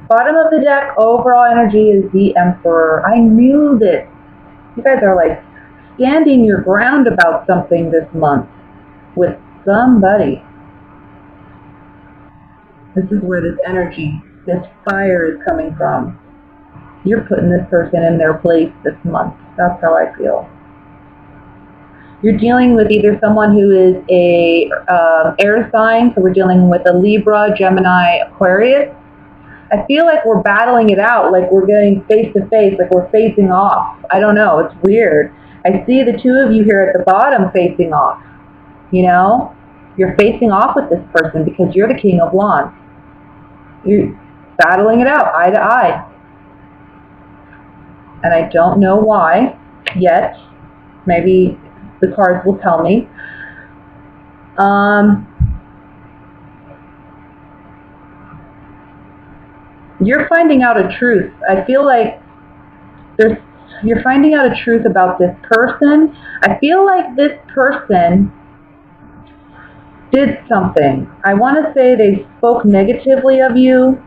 Bottom of the deck, overall energy is the Emperor. I knew this. You guys are like standing your ground about something this month with somebody. This is where this energy, this fire is coming from. You're putting this person in their place this month. That's how I feel. You're dealing with either someone who is a air sign, so we're dealing with a Libra, Gemini, Aquarius. I feel like we're battling it out, like we're getting face to face, like we're facing off. I don't know, it's weird. I see the two of you here at the bottom facing off. You know? You're facing off with this person because you're the King of Wands. You're battling it out, eye to eye. And I don't know why yet. Maybe the cards will tell me. You're finding out a truth. I feel like you're finding out a truth about this person. I feel like this person did something. I want to say they spoke negatively of you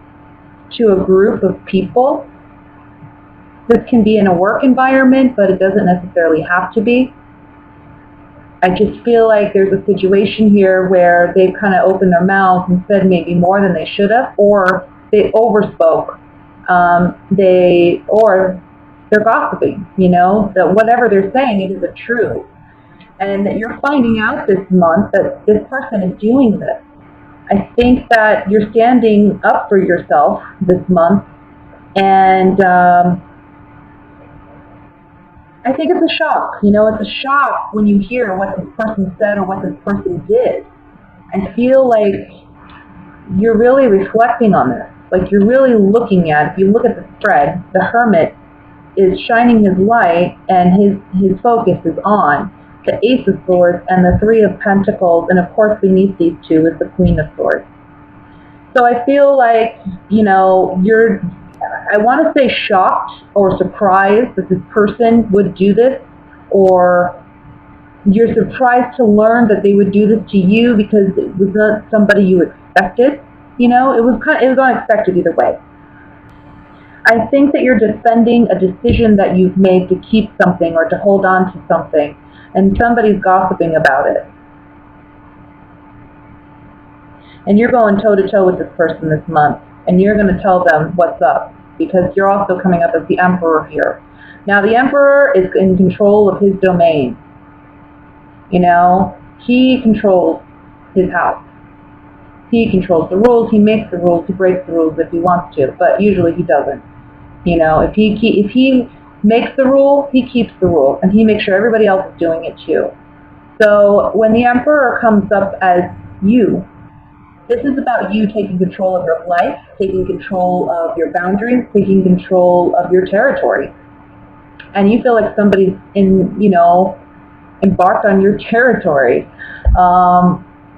to a group of people. This can be in a work environment, but it doesn't necessarily have to be. I just feel like there's a situation here where they've kind of opened their mouths and said maybe more than they should have, or they overspoke. They're gossiping, you know, that whatever they're saying, it is a truth. And that you're finding out this month that this person is doing this. I think that you're standing up for yourself this month, and I think it's a shock. You know, it's a shock when you hear what this person said or what this person did. I feel like you're really reflecting on this. Like you're really looking at, if you look at the spread, the Hermit is shining his light and his focus is on the Ace of Swords and the Three of Pentacles, and of course beneath these two is the Queen of Swords. So I feel like, you know, I want to say shocked or surprised that this person would do this, or you're surprised to learn that they would do this to you because it was not somebody you expected. You know, it was unexpected either way. I think that you're defending a decision that you've made to keep something or to hold on to something, and somebody's gossiping about it. And you're going toe-to-toe with this person this month, and you're going to tell them what's up, because you're also coming up as the Emperor here. Now, the Emperor is in control of his domain. You know, he controls his house. He controls the rules, he makes the rules, he breaks the rules if he wants to, but usually he doesn't. You know, if he makes the rule, he keeps the rule, and he makes sure everybody else is doing it too. So when the Emperor comes up as you, this is about you taking control of your life, taking control of your boundaries, taking control of your territory. And you feel like somebody's embarked on your territory.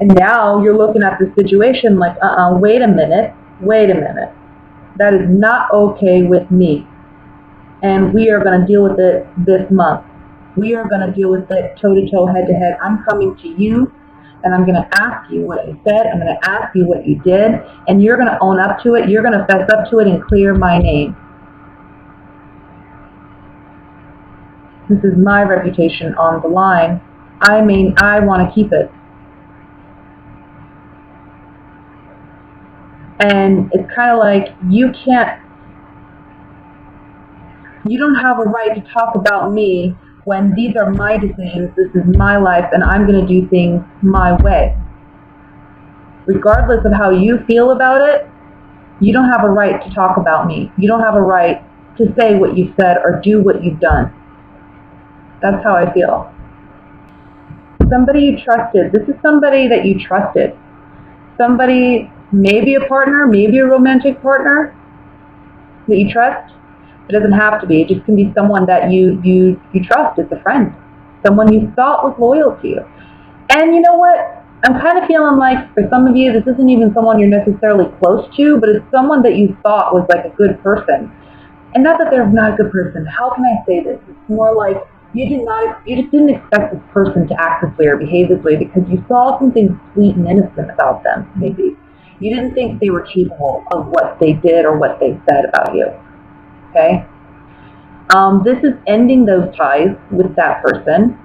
And now you're looking at the situation like, wait a minute. That is not okay with me. And we are going to deal with it this month. We are going to deal with it toe-to-toe, head-to-head. I'm coming to you, and I'm going to ask you what you said. I'm going to ask you what you did, and you're going to own up to it. You're going to fess up to it and clear my name. This is my reputation on the line. I want to keep it. And it's kind of like you don't have a right to talk about me when these are my decisions, this is my life, and I'm going to do things my way. Regardless of how you feel about it, you don't have a right to talk about me. You don't have a right to say what you've said or do what you've done. That's how I feel. Somebody you trusted. This is somebody that you trusted. Somebody, maybe a partner, maybe a romantic partner that you trust. It doesn't have to be. It just can be someone that you trust. It's a friend. Someone you thought was loyal to you. And you know what? I'm kind of feeling like for some of you, this isn't even someone you're necessarily close to, but it's someone that you thought was like a good person. And not that they're not a good person. How can I say this? It's more like you just didn't expect this person to act this way or behave this way because you saw something sweet and innocent about them, maybe. You didn't think they were capable of what they did or what they said about you. Okay? This is ending those ties with that person.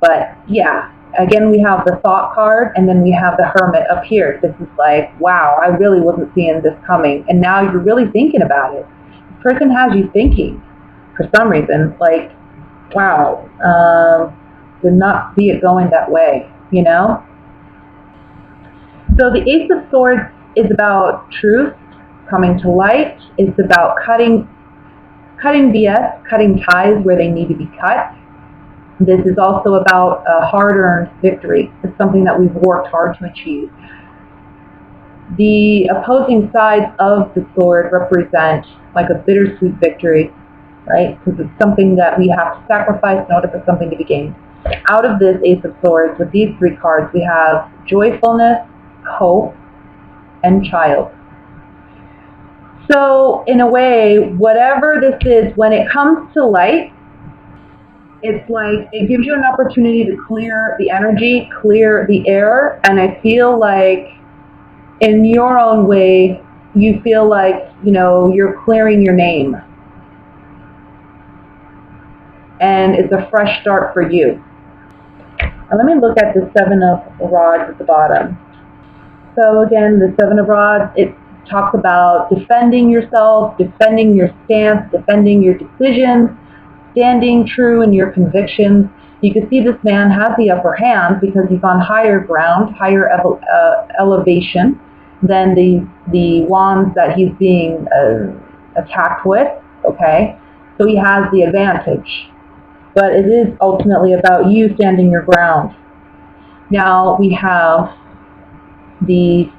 But yeah, again, we have the Thought card, and then we have the Hermit up here. This is like, wow, I really wasn't seeing this coming. And now you're really thinking about it. This person has you thinking for some reason, like, wow, did not see it going that way, you know? So the Ace of Swords is about truth coming to light. It's about cutting BS, cutting ties where they need to be cut. This is also about a hard-earned victory. It's something that we've worked hard to achieve. The opposing sides of the sword represent like a bittersweet victory, right? Because it's something that we have to sacrifice in order for something to be gained. Out of this Ace of Swords, with these three cards, we have joyfulness, hope, and child. So, in a way, whatever this is, when it comes to light, it's like it gives you an opportunity to clear the energy, clear the air, and I feel like in your own way, you feel like, you know, you're clearing your name. And it's a fresh start for you. Now let me look at the Seven of Rods at the bottom. So again, the Seven of Rods, it talks about defending yourself, defending your stance, defending your decisions, standing true in your convictions. You can see this man has the upper hand because he's on higher ground, higher elevation than the wands that he's being attacked with, okay? So he has the advantage. But it is ultimately about you standing your ground. Now we have the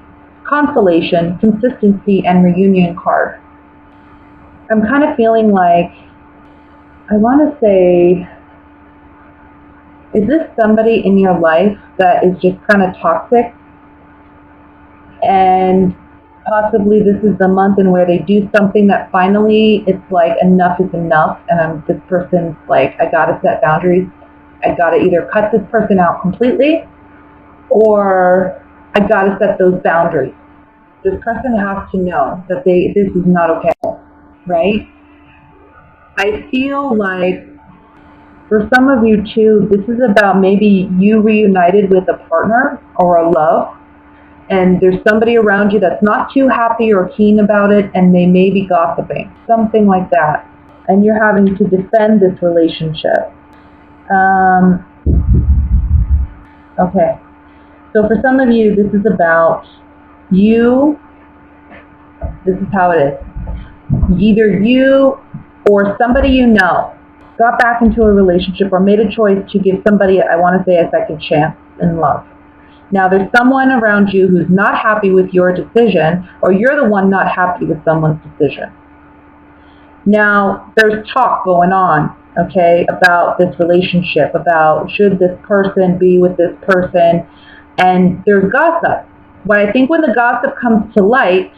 Consolation, Consistency, and Reunion card. I'm kind of feeling like, I want to say, is this somebody in your life that is just kind of toxic? And possibly this is the month in where they do something that finally it's like enough is enough, and this person's like, I gotta set boundaries. I gotta either cut this person out completely, or I gotta set those boundaries. This person has to know that this is not okay, right? I feel like for some of you too, this is about maybe you reunited with a partner or a love, and there's somebody around you that's not too happy or keen about it, and they may be gossiping, something like that. And you're having to defend this relationship. Okay. So for some of you, this is about you. This is how it is. Either you or somebody you know got back into a relationship or made a choice to give somebody, I want to say, a second chance in love. Now, there's someone around you who's not happy with your decision, or you're the one not happy with someone's decision. Now, there's talk going on, okay, about this relationship, about should this person be with this person, and there's gossip. But I think when the gossip comes to light,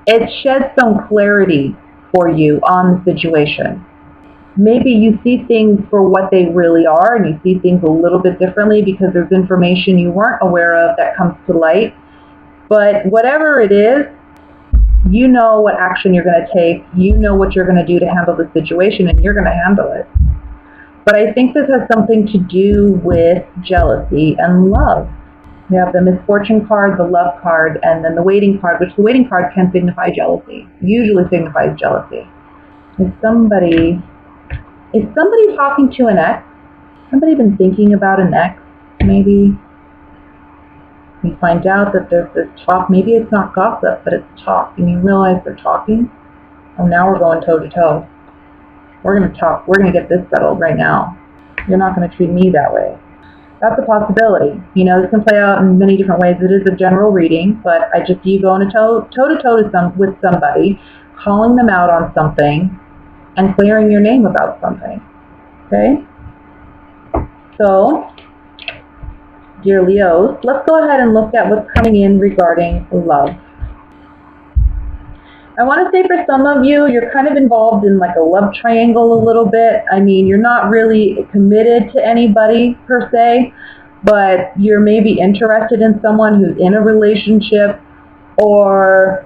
it sheds some clarity for you on the situation. Maybe you see things for what they really are, and you see things a little bit differently because there's information you weren't aware of that comes to light. But whatever it is, you know what action you're going to take. You know what you're going to do to handle the situation, and you're going to handle it. But I think this has something to do with jealousy and love. We have the Misfortune card, the Love card, and then the Waiting card, which the Waiting card can signify jealousy, usually signifies jealousy. Is somebody talking to an ex? Somebody been thinking about an ex, maybe? You find out that there's this talk. Maybe it's not gossip, but it's talk, and you realize they're talking. Oh, now we're going toe to toe. We're going to talk. We're going to get this settled right now. You're not going to treat me that way. That's a possibility. You know, this can play out in many different ways. It is a general reading, but you go into toe to toe with somebody, calling them out on something, and clearing your name about something. Okay? So, dear Leos, let's go ahead and look at what's coming in regarding love. I want to say for some of you, you're kind of involved in like a love triangle a little bit. I mean, you're not really committed to anybody per se, but you're maybe interested in someone who's in a relationship, or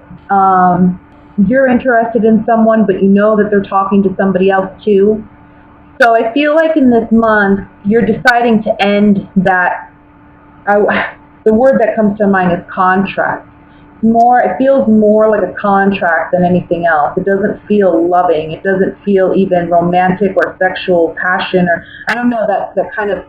you're interested in someone, but you know that they're talking to somebody else too. So I feel like in this month, you're deciding to end that. The word that comes to mind is contract. It feels more like a contract than anything else. It doesn't feel loving. It doesn't feel even romantic or sexual passion, or I don't know, that kind of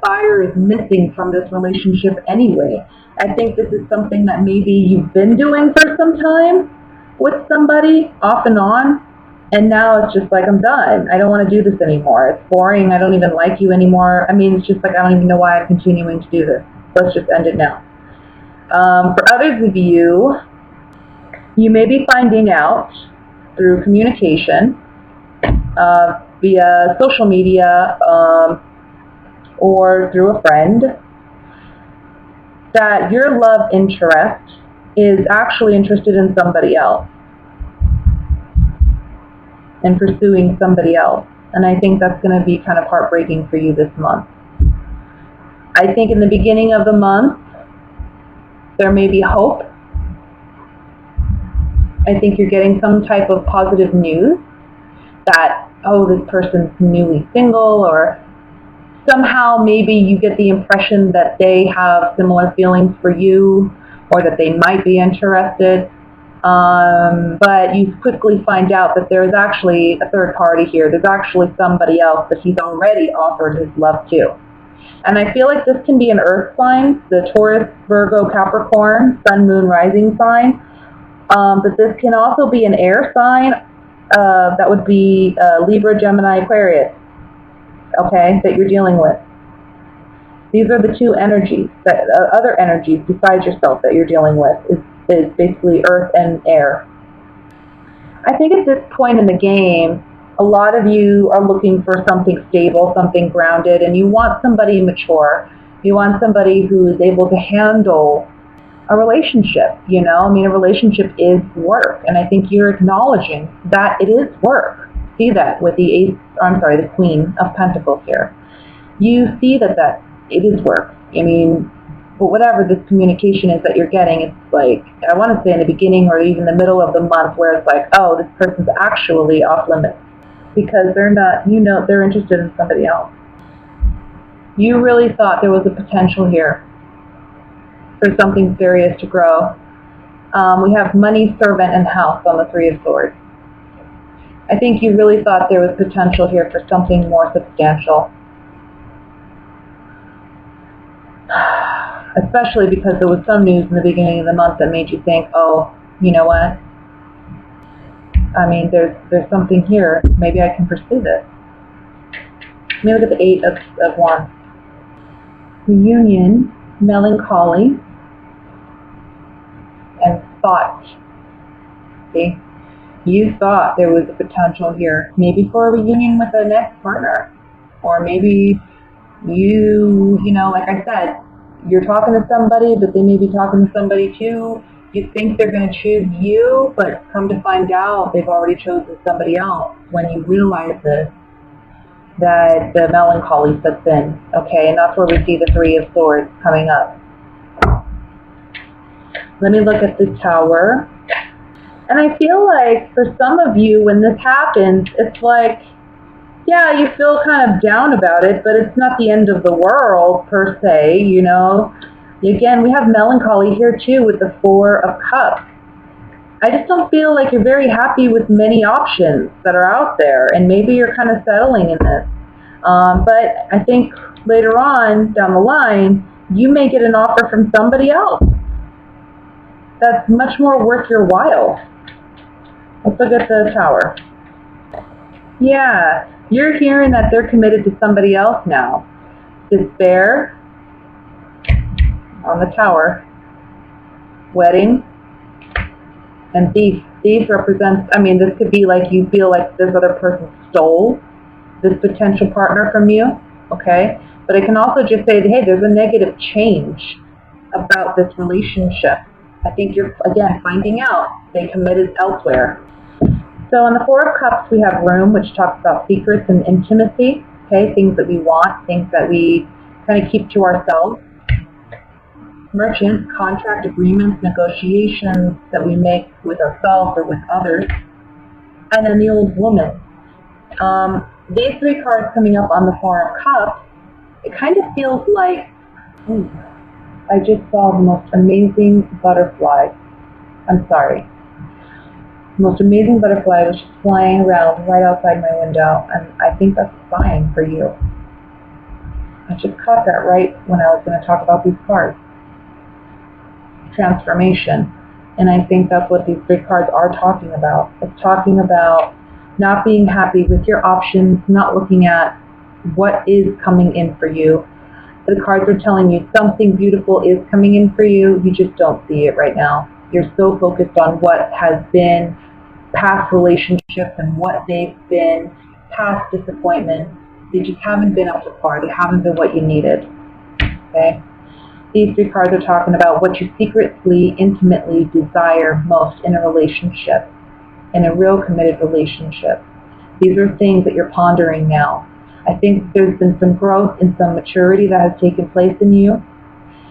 fire is missing from this relationship anyway. I think this is something that maybe you've been doing for some time with somebody, off and on, and now it's just like, I'm done. I don't want to do this anymore. It's boring. I don't even like you anymore. I mean, it's just like, I don't even know why I'm continuing to do this. Let's just end it now. For others of you, you may be finding out through communication, via social media, or through a friend, that your love interest is actually interested in somebody else and pursuing somebody else. And I think that's going to be kind of heartbreaking for you this month. I think in the beginning of the month, there may be hope. I think you're getting some type of positive news that, oh, this person's newly single, or somehow maybe you get the impression that they have similar feelings for you, or that they might be interested. But you quickly find out that there's actually a third party here. There's actually somebody else that he's already offered his love to. And I feel like this can be an earth sign, the Taurus, Virgo, Capricorn, Sun, Moon, Rising sign. But this can also be an air sign. That would be Libra, Gemini, Aquarius, okay, that you're dealing with. These are the two energies, that other energies besides yourself that you're dealing with, is basically earth and air. I think at this point in the game, a lot of you are looking for something stable, something grounded, and you want somebody mature. You want somebody who is able to handle a relationship, you know? I mean, a relationship is work, and I think you're acknowledging that it is work. See that with the the Queen of Pentacles here. You see that it is work. I mean, but whatever this communication is that you're getting, it's like, I want to say in the beginning or even the middle of the month, where it's like, oh, this person's actually off limits because they're not, you know, they're interested in somebody else. You really thought there was a potential here for something serious to grow. We have money, servant, and house on the Three of Swords. I think you really thought there was potential here for something more substantial. Especially because there was some news in the beginning of the month that made you think, oh, you know what? I mean, there's something here. Maybe I can pursue this. Let me look at the Eight of Wands. Reunion, melancholy, and thought. See? You thought there was a potential here. Maybe for a reunion with an ex-partner. Or maybe you know, like I said, you're talking to somebody, but they may be talking to somebody too. You think they're going to choose you, but come to find out they've already chosen somebody else. When you realize this, that the melancholy sets in, okay? And that's where we see the Three of Swords coming up. Let me look at the Tower. And I feel like for some of you, when this happens, it's like, yeah, you feel kind of down about it, but it's not the end of the world, per se, you know. Again, we have melancholy here, too, with the Four of Cups. I just don't feel like you're very happy with many options that are out there, and maybe you're kind of settling in this. But I think later on, down the line, you may get an offer from somebody else that's much more worth your while. Let's look at the Tower. Yeah. You're hearing that they're committed to somebody else now. Despair on the Tower. Wedding. And Thief. Thief represents, I mean, this could be like you feel like this other person stole this potential partner from you, okay? But it can also just say, hey, there's a negative change about this relationship. I think you're, again, finding out they committed elsewhere. So in the Four of Cups, we have Room, which talks about secrets and intimacy, okay, things that we want, things that we kind of keep to ourselves. Merchant, contract, agreements, negotiations that we make with ourselves or with others. And then the Old Woman. These three cards coming up on the Four of Cups, it kind of feels like, I just saw the most amazing butterfly. I'm sorry. The most amazing butterfly was just flying around right outside my window, and I think that's a sign for you. I just caught that right when I was going to talk about these cards. Transformation. And I think that's what these three cards are talking about. It's talking about not being happy with your options, not looking at what is coming in for you. The cards are telling you something beautiful is coming in for you. You just don't see it right now. You're so focused on what has been past relationships and what they've been, past disappointments. They just haven't been up to par. They haven't been what you needed. Okay? These three cards are talking about what you secretly, intimately desire most in a relationship, in a real committed relationship. These are things that you're pondering now. I think there's been some growth and some maturity that has taken place in you.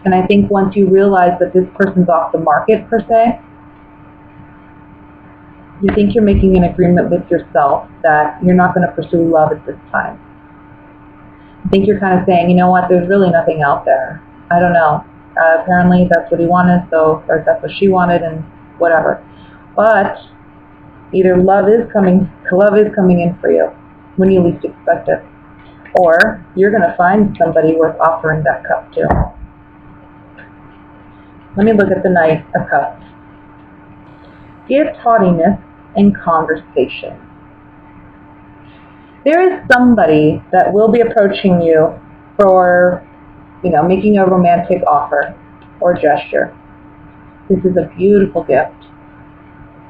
And I think once you realize that this person's off the market, per se, you think you're making an agreement with yourself that you're not going to pursue love at this time. I think you're kind of saying, you know what, there's really nothing out there. I don't know. Apparently that's what he wanted, or that's what she wanted, and whatever. But either love is coming in for you when you least expect it, or you're going to find somebody worth offering that cup to. Let me look at the Knight of Cups. Gift, haughtiness, and conversation. There is somebody that will be approaching you for, making a romantic offer or gesture. This is a beautiful gift.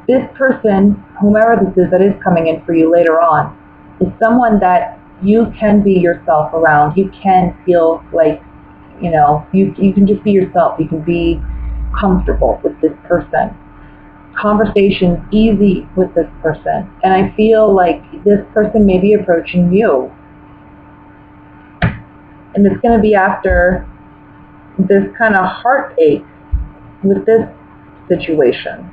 This person, whomever this is that is coming in for you later on, is someone that you can be yourself around. You can feel like, you can just be yourself. You can be comfortable with this person. Conversation's easy with this person. And I feel like this person may be approaching you. And it's going to be after this kind of heartache with this situation.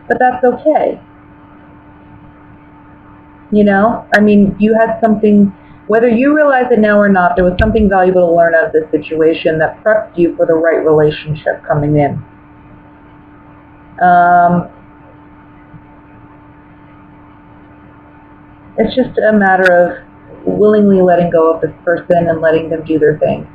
But that's okay. You had something, whether you realize it now or not, there was something valuable to learn out of this situation that prepped you for the right relationship coming in. It's just a matter of willingly letting go of this person and letting them do their thing.